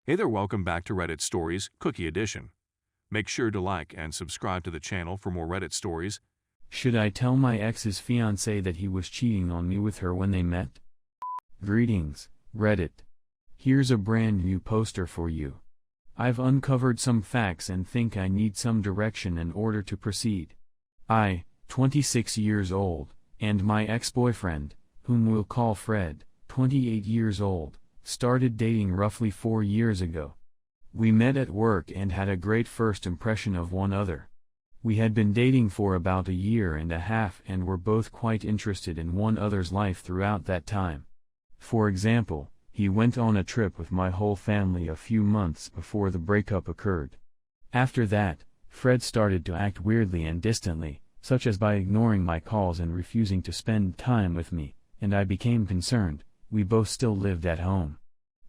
Hey there, welcome back to Reddit Stories, Cookie Edition. Make sure to like and subscribe to the channel for more Reddit stories. Should I tell my ex's fiancé that he was cheating on me with her when they met? Greetings, Reddit. Here's a brand new poster for you. I've uncovered some facts and think I need some direction in order to proceed. I, 26 years old, and my ex-boyfriend, whom we'll call Fred, 28 years old, started dating roughly 4 years ago. We met at work and had a great first impression of one another. We had been dating for about 1.5 years and were both quite interested in one another's life throughout that time. For example, he went on a trip with my whole family a few months before the breakup occurred. After that, Fred started to act weirdly and distantly, such as by ignoring my calls and refusing to spend time with me, and I became concerned. We both still lived at home.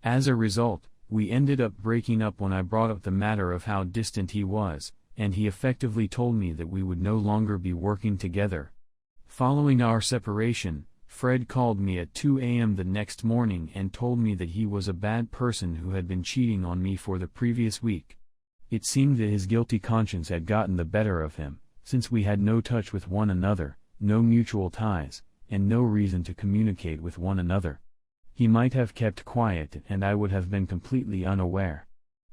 As a result, we ended up breaking up when I brought up the matter of how distant he was, and he effectively told me that we would no longer be working together. Following our separation, Fred called me at 2 a.m. the next morning and told me that he was a bad person who had been cheating on me for the previous week. It seemed that his guilty conscience had gotten the better of him, since we had no touch with one another, no mutual ties, and no reason to communicate with one another. He might have kept quiet and I would have been completely unaware.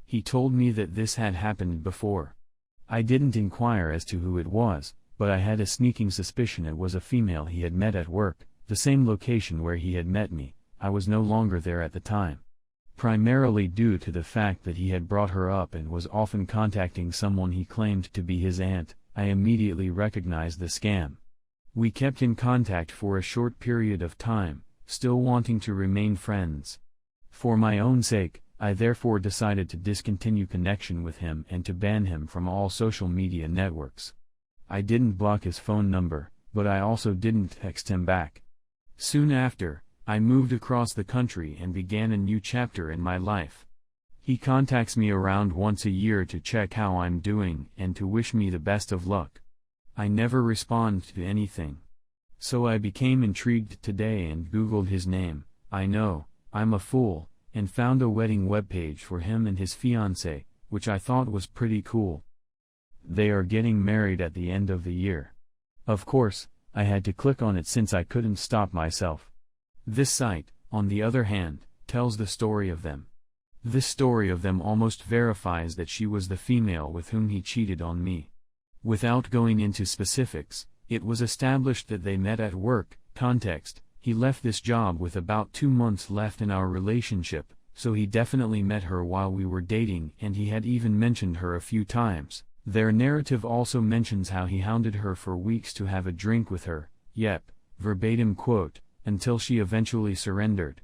He told me that this had happened before. I didn't inquire as to who it was, but I had a sneaking suspicion it was a female he had met at work, the same location where he had met me. I was no longer there at the time. Primarily due to the fact that he had brought her up and was often contacting someone he claimed to be his aunt, I immediately recognized the scam. We kept in contact for a short period of time, still wanting to remain friends. For my own sake, I therefore decided to discontinue connection with him and to ban him from all social media networks. I didn't block his phone number, but I also didn't text him back. Soon after, I moved across the country and began a new chapter in my life. He contacts me around once a year to check how I'm doing and to wish me the best of luck. I never respond to anything. So I became intrigued today and Googled his name. I know, I'm a fool, and found a wedding webpage for him and his fiancée, which I thought was pretty cool. They are getting married at the end of the year. Of course, I had to click on it since I couldn't stop myself. This site, on the other hand, tells the story of them. This story of them almost verifies that she was the female with whom he cheated on me. Without going into specifics, it was established that they met at work. Context: he left this job with about 2 months left in our relationship, so he definitely met her while we were dating and he had even mentioned her a few times. Their narrative also mentions how he hounded her for weeks to have a drink with her, yep, verbatim quote, until she eventually surrendered.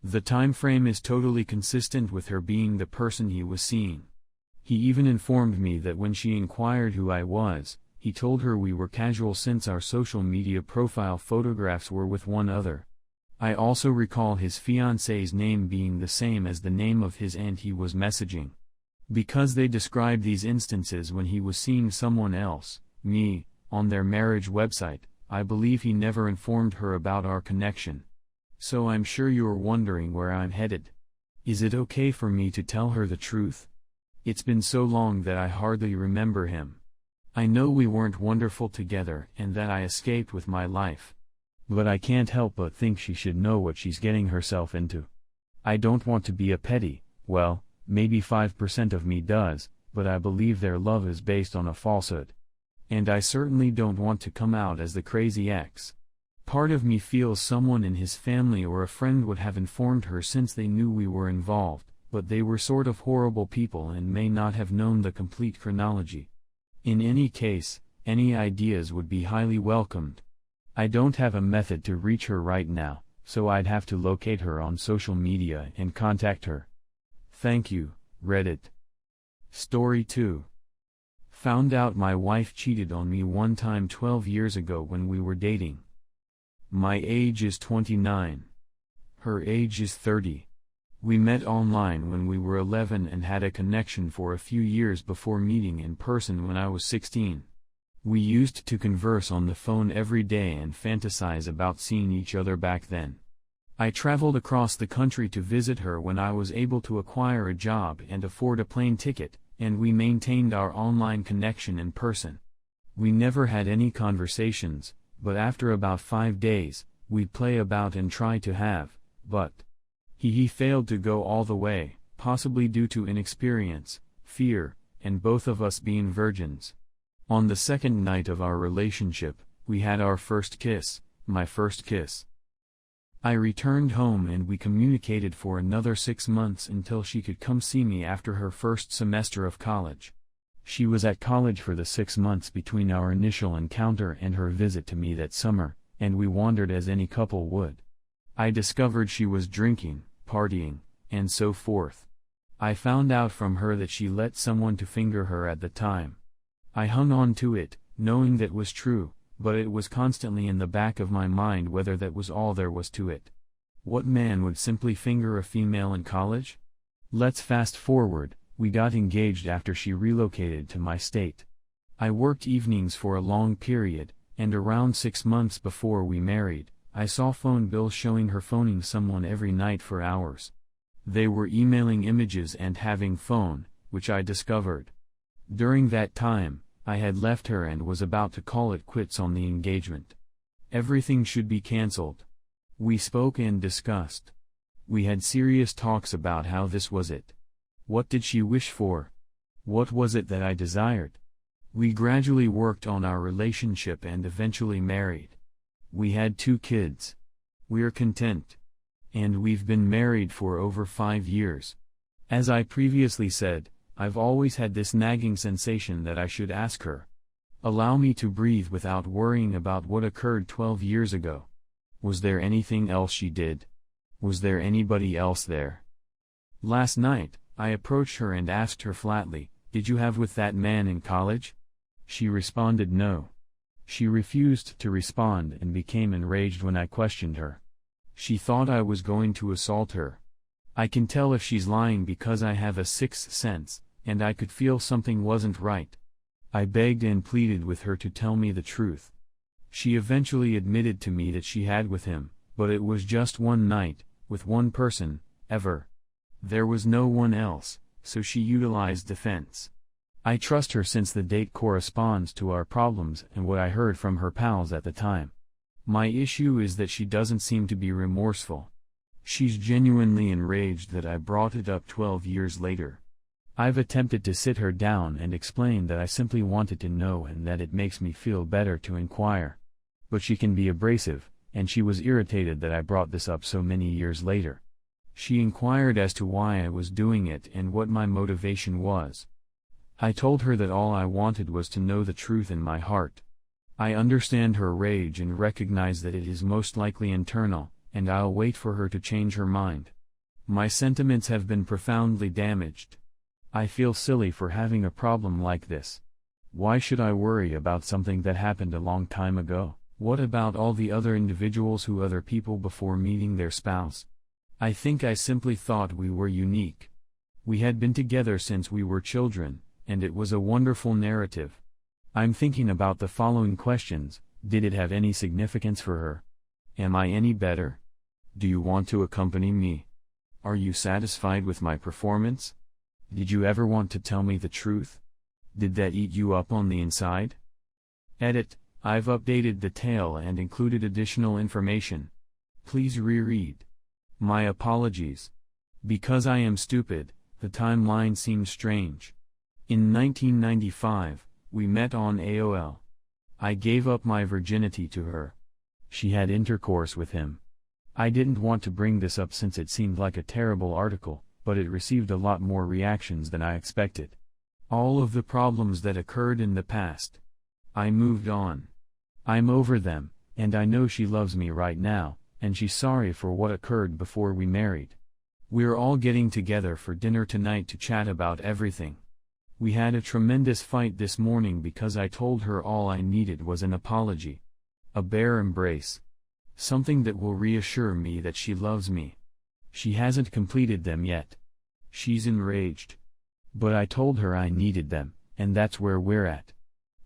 The time frame is totally consistent with her being the person he was seeing. He even informed me that when she inquired who I was, he told her we were casual since our social media profile photographs were with one other. I also recall his fiancée's name being the same as the name of his aunt he was messaging. Because they described these instances when he was seeing someone else, me, on their marriage website, I believe he never informed her about our connection. So I'm sure you're wondering where I'm headed. Is it okay for me to tell her the truth? It's been so long that I hardly remember him. I know we weren't wonderful together and that I escaped with my life. But I can't help but think she should know what she's getting herself into. I don't want to be a petty, well, maybe 5% of me does, but I believe their love is based on a falsehood. And I certainly don't want to come out as the crazy ex. Part of me feels someone in his family or a friend would have informed her since they knew we were involved, but they were sort of horrible people and may not have known the complete chronology. In any case, any ideas would be highly welcomed. I don't have a method to reach her right now, so I'd have to locate her on social media and contact her. Thank you, Reddit. Story 2. Found out my wife cheated on me one time 12 years ago when we were dating. My age is 29. Her age is 30. We met online when we were 11 and had a connection for a few years before meeting in person when I was 16. We used to converse on the phone every day and fantasize about seeing each other back then. I traveled across the country to visit her when I was able to acquire a job and afford a plane ticket, and we maintained our online connection in person. We never had any conversations, but after about 5 days, we'd play about and try to have, but he failed to go all the way, possibly due to inexperience, fear, and both of us being virgins. On the second night of our relationship, we had our first kiss, my first kiss. I returned home and we communicated for another 6 months until she could come see me after her first semester of college. She was at college for the 6 months between our initial encounter and her visit to me that summer, and we wandered as any couple would. I discovered she was drinking, partying, and so forth. I found out from her that she let someone to finger her at the time. I hung on to it, knowing that was true, but it was constantly in the back of my mind whether that was all there was to it. What man would simply finger a female in college? Let's fast forward, we got engaged after she relocated to my state. I worked evenings for a long period, and around 6 months before we married, I saw phone bills showing her phoning someone every night for hours. They were emailing images and having phone, which I discovered. During that time, I had left her and was about to call it quits on the engagement. Everything should be cancelled. We spoke and discussed. We had serious talks about how this was it. What did she wish for? What was it that I desired? We gradually worked on our relationship and eventually married. We had 2 kids. We're content. And we've been married for over 5 years. As I previously said, I've always had this nagging sensation that I should ask her. Allow me to breathe without worrying about what occurred 12 years ago. Was there anything else she did? Was there anybody else there? Last night, I approached her and asked her flatly, "Did you have with that man in college?" She responded no. She refused to respond and became enraged when I questioned her. She thought I was going to assault her. I can tell if she's lying because I have a sixth sense, and I could feel something wasn't right. I begged and pleaded with her to tell me the truth. She eventually admitted to me that she had with him, but it was just one night, with one person, ever. There was no one else, so she utilized defense. I trust her since the date corresponds to our problems and what I heard from her pals at the time. My issue is that she doesn't seem to be remorseful. She's genuinely enraged that I brought it up 12 years later. I've attempted to sit her down and explain that I simply wanted to know and that it makes me feel better to inquire. But she can be abrasive, and she was irritated that I brought this up so many years later. She inquired as to why I was doing it and what my motivation was. I told her that all I wanted was to know the truth in my heart. I understand her rage and recognize that it is most likely internal, and I'll wait for her to change her mind. My sentiments have been profoundly damaged. I feel silly for having a problem like this. Why should I worry about something that happened a long time ago? What about all the other individuals who other people before meeting their spouse? I think I simply thought we were unique. We had been together since we were children, and it was a wonderful narrative. I'm thinking about the following questions. Did it have any significance for her? Am I any better? Do you want to accompany me? Are you satisfied with my performance? Did you ever want to tell me the truth? Did that eat you up on the inside? Edit. I've updated the tale and included additional information. Please reread. My apologies. Because I am stupid, the timeline seems strange. In 1995, we met on AOL. I gave up my virginity to her. She had intercourse with him. I didn't want to bring this up since it seemed like a terrible article, but it received a lot more reactions than I expected. All of the problems that occurred in the past. I moved on. I'm over them, and I know she loves me right now, and she's sorry for what occurred before we married. We're all getting together for dinner tonight to chat about everything. We had a tremendous fight this morning because I told her all I needed was an apology. A bare embrace. Something that will reassure me that she loves me. She hasn't completed them yet. She's enraged. But I told her I needed them, and that's where we're at.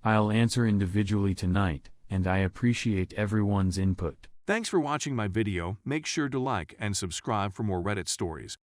I'll answer individually tonight, and I appreciate everyone's input. Thanks for watching my video. Make sure to like and subscribe for more Reddit stories.